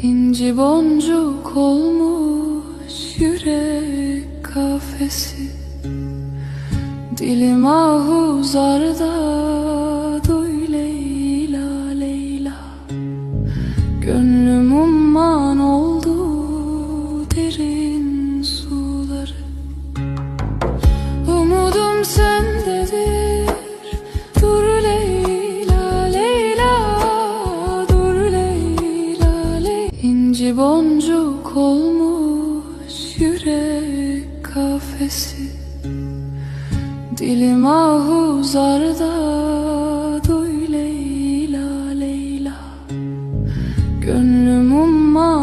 İnci boncuk olmuş yürek kafesi, dilim ahuzarda duy Leyla Leyla. Gönlüm umman oldu derin suları, umudum sendedir. Dur Leyla Leyla, dur Leyla Leyla. İnci boncuk olmuş yürek kafesi, dilim ahuzarda duy Leyla Leyla. Gönlüm umman